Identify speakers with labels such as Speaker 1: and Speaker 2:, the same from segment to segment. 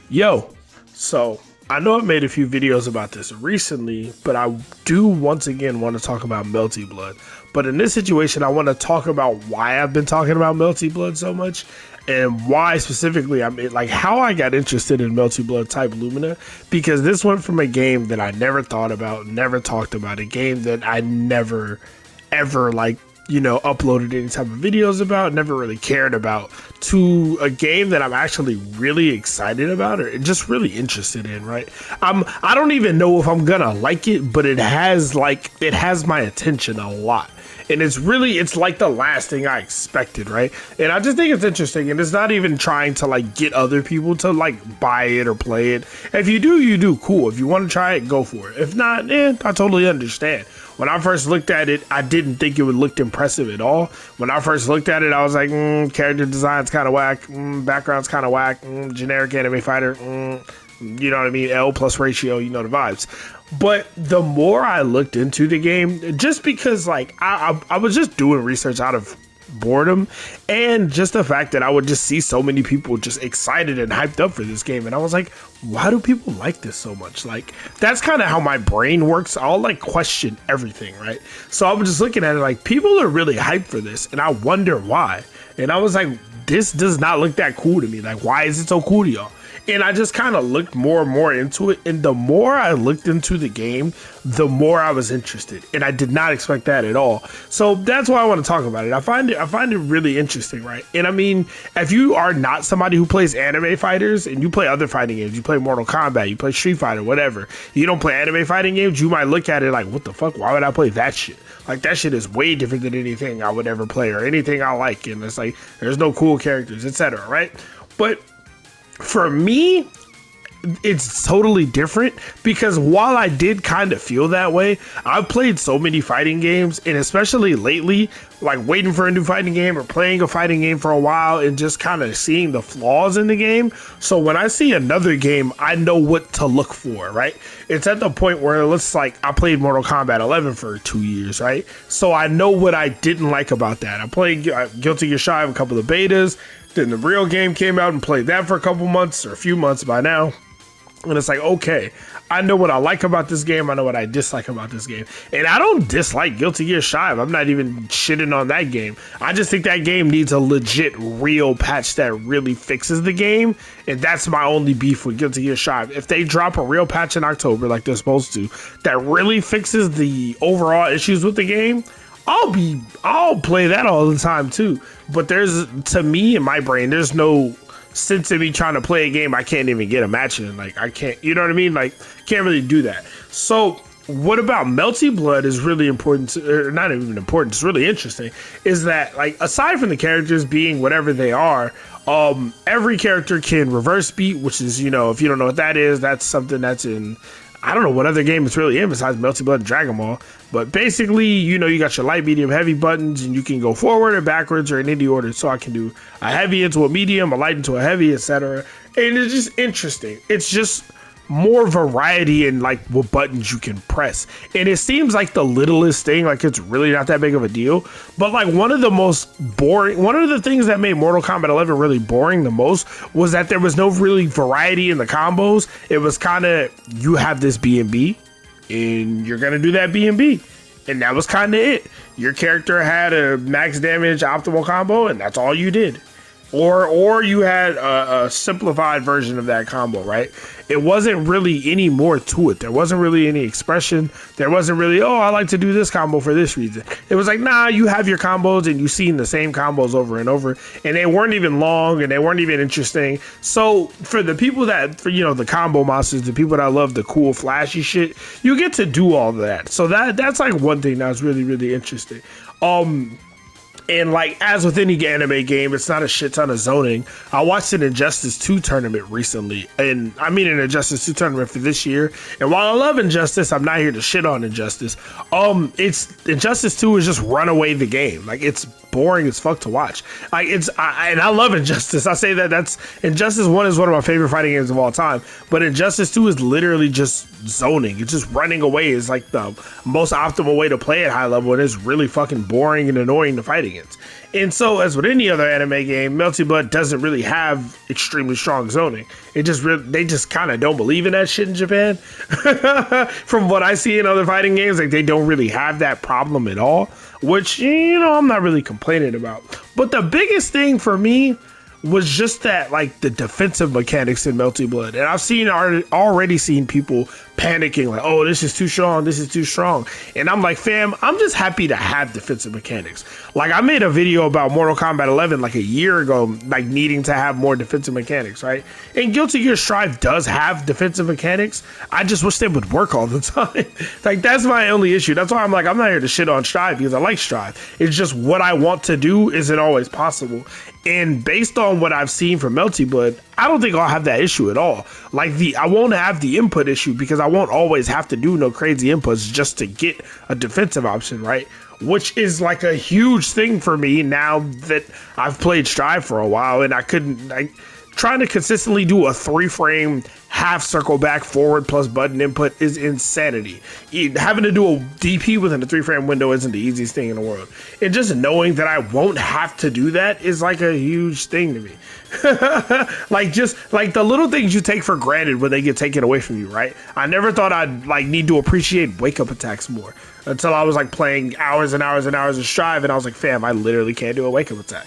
Speaker 1: Yo, so I know I've made a few videos about this recently, but I do once again want to talk about Melty Blood. But in this situation, I want to talk about why I've been talking about Melty Blood so much and why specifically like how I got interested in Melty Blood type Lumina, because this went from a game that I never thought about, never talked about, a game that I never ever uploaded any type of videos about, never really cared about, to a game that I'm actually really excited about or just really interested in, right? I don't even know if I'm gonna like it, but it has my attention a lot. And it's like the last thing I expected, right? And I just think it's interesting, and it's not even trying to get other people to buy it or play it. If you do, you do, cool. If you want to try it, go for it. If not, I totally understand. When I first looked at it, I didn't think it would look impressive at all. When I first looked at it, I was like, character design's kind of whack, background's kind of whack, generic anime fighter, you know what I mean, L plus ratio, you know the vibes. But the more I looked into the game, just because I was just doing research out of boredom, and just the fact that I would just see so many people just excited and hyped up for this game, and I was like, why do people like this so much? That's kind of how my brain works. I'll question everything, right? So I was just looking at it people are really hyped for this, and I wonder why. And I was like, this does not look that cool to me. Why is it so cool to y'all? And I just kind of looked more and more into it. And the more I looked into the game, the more I was interested. And I did not expect that at all. So that's why I want to talk about it. I find it really interesting, right? And I mean, if you are not somebody who plays anime fighters and you play other fighting games, you play Mortal Kombat, you play Street Fighter, whatever, you don't play anime fighting games, you might look at it like, what the fuck? Why would I play that shit? That shit is way different than anything I would ever play or anything I like. And it's there's no cool characters, etc., right? But for me, it's totally different, because while I did kind of feel that way, I've played so many fighting games, and especially lately, waiting for a new fighting game or playing a fighting game for a while and just kind of seeing the flaws in the game. So when I see another game, I know what to look for, right? It's at the point where I played Mortal Kombat 11 for 2 years, right? So I know what I didn't like about that. I played Guilty Gear Strive, a couple of betas. Then the real game came out and played that for a couple months or a few months by now. And it's okay, I know what I like about this game. I know what I dislike about this game. And I don't dislike Guilty Gear Strive. I'm not even shitting on that game. I just think that game needs a legit, real patch that really fixes the game. And that's my only beef with Guilty Gear Strive. If they drop a real patch in October like they're supposed to, that really fixes the overall issues with the game, I'll play that all the time too. But to me, in my brain, there's no sense in me trying to play a game I can't even get a match in. I can't, you know what I mean? Can't really do that. So what about Melty Blood is really important, or not even important, it's really interesting, is that aside from the characters being whatever they are, every character can reverse beat, which is, if you don't know what that is, that's something that's in, I don't know what other game it's really in besides Melty Blood and Dragon Ball. But basically, you got your light, medium, heavy buttons, and you can go forward or backwards or in any order. So I can do a heavy into a medium, a light into a heavy, etc. And it's just interesting. It's just more variety in what buttons you can press. And it seems like the littlest thing, it's really not that big of a deal. But one of the things that made Mortal Kombat 11 really boring the most was that there was no really variety in the combos. It was kind of, you have this B&B and you're gonna do that B&B, and that was kind of it. Your character had a max damage optimal combo, and that's all you did. Or you had a simplified version of that combo, right? It wasn't really any more to it. There wasn't really any expression. There wasn't really, I like to do this combo for this reason. It was nah, you have your combos and you've seen the same combos over and over, and they weren't even long and they weren't even interesting. So for the people the combo monsters, the people that love the cool flashy shit, you get to do all that. So that's one thing that was really, really interesting. And as with any anime game, it's not a shit ton of zoning. I watched an Injustice 2 tournament recently, and I mean an Injustice 2 tournament for this year. And while I love Injustice, I'm not here to shit on Injustice. It's Injustice 2 is just run away the game. It's boring as fuck to watch. And I love Injustice. I say that's Injustice 1 is one of my favorite fighting games of all time, but Injustice 2 is literally just zoning. It's just running away is the most optimal way to play at high level, and it's really fucking boring and annoying to fight against. audience. And so, as with any other anime game, Melty Blood doesn't really have extremely strong zoning. They just kind of don't believe in that shit in Japan. From what I see in other fighting games, like they don't really have that problem at all, which, you know, I'm not really complaining about. But the biggest thing for me was just that, like, the defensive mechanics in Melty Blood. And I've already seen people panicking, like, oh, this is too strong, this is too strong. And I'm like, fam, I'm just happy to have defensive mechanics. Like, I made a video about Mortal Kombat 11 like a year ago, like needing to have more defensive mechanics, right? And Guilty Gear Strive does have defensive mechanics. I just wish they would work all the time. Like, that's my only issue. That's why I'm like, I'm not here to shit on Strive because I like Strive. It's just what I want to do isn't always possible. And based on what I've seen from Melty Blood, I don't think I'll have that issue at all. Like, I won't have the input issue because I won't always have to do no crazy inputs just to get a defensive option, right? Which is like a huge thing for me now that I've played Strive for a while, and trying to consistently do a 3-frame half circle back forward plus button input is insanity. Having to do a DP within a 3-frame window isn't the easiest thing in the world. And just knowing that I won't have to do that is like a huge thing to me. Like, just like the little things you take for granted when they get taken away from you, right? I never thought I'd like need to appreciate wake up attacks more until I was like playing hours and hours and hours of Strive, and I was like, fam, I literally can't do a wake up attack.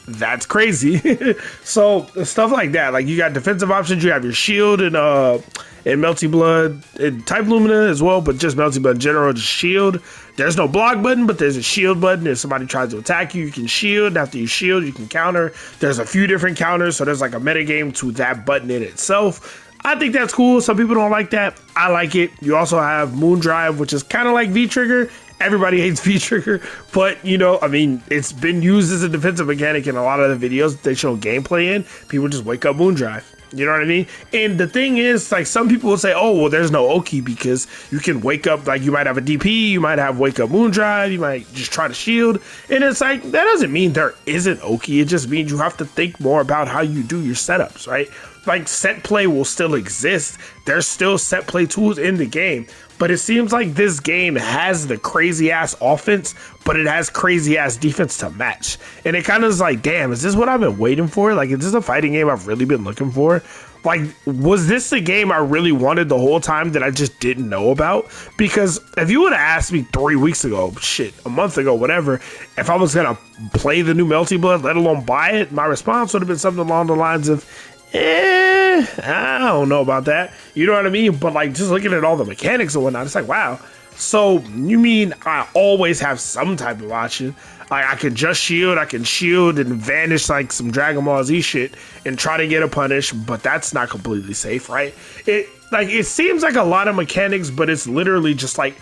Speaker 1: That's crazy. So stuff like that, like you got defensive options, you have your shield and Melty Blood and Type Lumina as well, but just Melty Blood in general, just shield. There's no block button, but there's a shield button. If somebody tries to attack you, you can shield. After you shield, you can counter. There's a few different counters, so there's like a metagame to that button in itself. I think that's cool. Some people don't like that. I like it. You also have Moon Drive, which is kind of like V-Trigger. Everybody hates V-Trigger, but, you know, I mean, it's been used as a defensive mechanic in a lot of the videos they show gameplay in. People just wake up Moon Drive. You know what I mean? And the thing is, like, some people will say, oh, well, there's no Oki because you can wake up, like, you might have a DP, you might have wake up Moon Drive, you might just try to shield. And it's like, that doesn't mean there isn't Oki. It just means you have to think more about how you do your setups, right? Like, set play will still exist. There's still set play tools in the game. But it seems like this game has the crazy ass offense, but it has crazy ass defense to match. And it kind of is like, damn, is this what I've been waiting for? Like, is this a fighting game I've really been looking for? Like, was this the game I really wanted the whole time that I just didn't know about? Because if you would have asked me 3 weeks ago, shit, a month ago, whatever, if I was going to play the new Melty Blood, let alone buy it, my response would have been something along the lines of, I don't know about that. You know what I mean? But like, just looking at all the mechanics and whatnot, it's like, wow. So you mean I always have some type of option? Like, I can just shield, I can shield and vanish like some Dragon Ball Z shit and try to get a punish, but that's not completely safe, right? It seems like a lot of mechanics, but it's literally just like,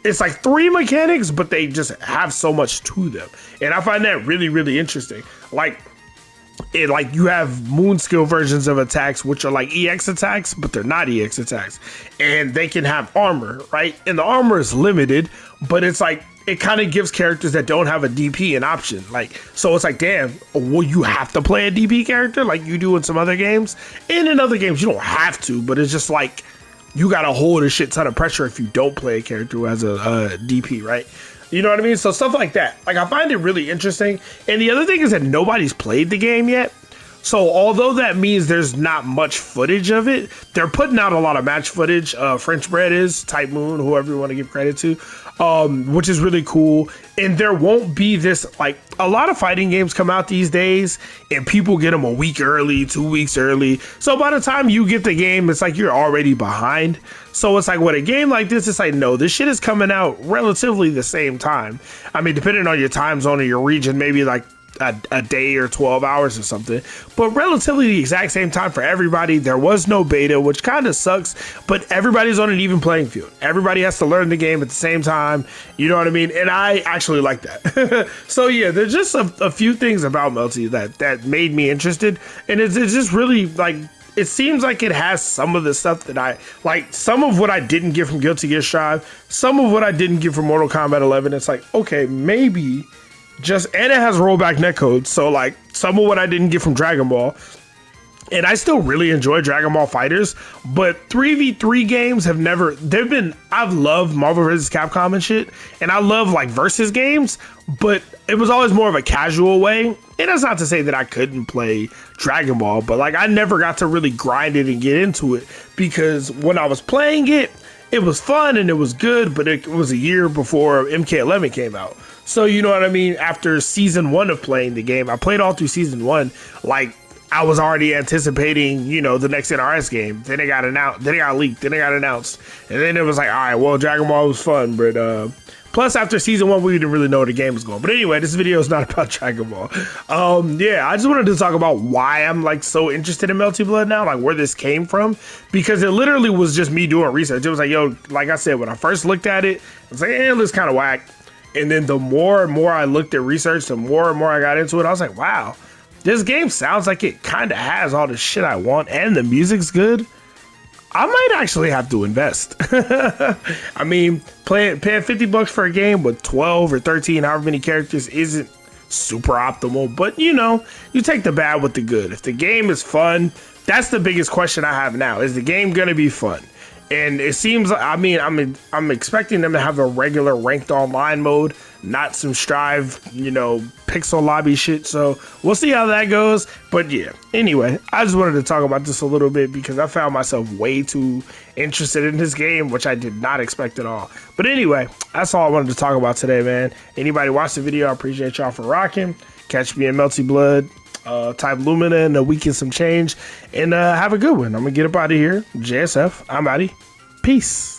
Speaker 1: it's like 3 mechanics, but they just have so much to them. And I find that really, really interesting. Like, you have moon skill versions of attacks which are like EX attacks, but they're not EX attacks, and they can have armor, right? And the armor is limited, but it's like it kind of gives characters that don't have a DP an option. Like, so it's like, damn, well, you have to play a DP character like you do in some other games. And in other games you don't have to, but it's just like you gotta hold a shit ton of pressure if you don't play a character who has a DP, right? You know what I mean? So stuff like that. Like, I find it really interesting. And the other thing is that nobody's played the game yet. So although that means there's not much footage of it, they're putting out a lot of match footage. French Bread is, Type Moon, whoever you want to give credit to, which is really cool. And there won't be this, like, a lot of fighting games come out these days and people get them a week early, 2 weeks early. So by the time you get the game, it's like you're already behind. So it's like with a game like this, it's like, no, this shit is coming out relatively the same time. I mean, depending on your time zone or your region, maybe like a day or 12 hours or something, but relatively the exact same time for everybody. There was no beta, which kind of sucks, but everybody's on an even playing field. Everybody has to learn the game at the same time. You know what I mean? And I actually like that. So yeah, there's just a few things about Melty that made me interested. And it's just really like, it seems like it has some of the stuff that I like, some of what I didn't get from Guilty Gear Strive, some of what I didn't get from Mortal Kombat 11. It's like, okay, maybe and it has rollback netcode. So like some of what I didn't get from Dragon Ball, And I still really enjoy Dragon Ball Fighters, but 3v3 games have never, I've loved Marvel vs. Capcom and shit, and I love like versus games, but it was always more of a casual way. And that's not to say that I couldn't play Dragon Ball, but like I never got to really grind it and get into it, because when I was playing it, it was fun and it was good, but it was a year before MK11 came out. So you know what I mean? After season 1 of playing the game, I played all through season 1, like I was already anticipating, you know, the next NRS game. Then it got announced, then it got leaked, then it got announced. And then it was like, all right, well, Dragon Ball was fun, but plus after season 1, we didn't really know where the game was going. But anyway, this video is not about Dragon Ball. Yeah, I just wanted to talk about why I'm like so interested in Melty Blood now, like where this came from, because it literally was just me doing research. It was like, yo, like I said, when I first looked at it, I was like, it looks kind of whack. And then the more and more I looked at research, the more and more I got into it, I was like, wow, this game sounds like it kind of has all the shit I want, and the music's good. I might actually have to invest. I mean, paying $50 for a game with 12 or 13, however many characters, isn't super optimal, but you know, you take the bad with the good. If the game is fun, that's the biggest question I have now. Is the game gonna be fun? And it seems like, I mean, I'm expecting them to have a regular ranked online mode, not some Strive, you know, pixel lobby shit. So we'll see how that goes. But yeah, anyway, I just wanted to talk about this a little bit because I found myself way too interested in this game, which I did not expect at all. But anyway, that's all I wanted to talk about today, man. Anybody watch the video, I appreciate y'all for rocking. Catch me in Melty Blood. Type Lumina in a week and some change, and have a good one. I'm gonna get up out of here. JSF, I'm outie. Peace.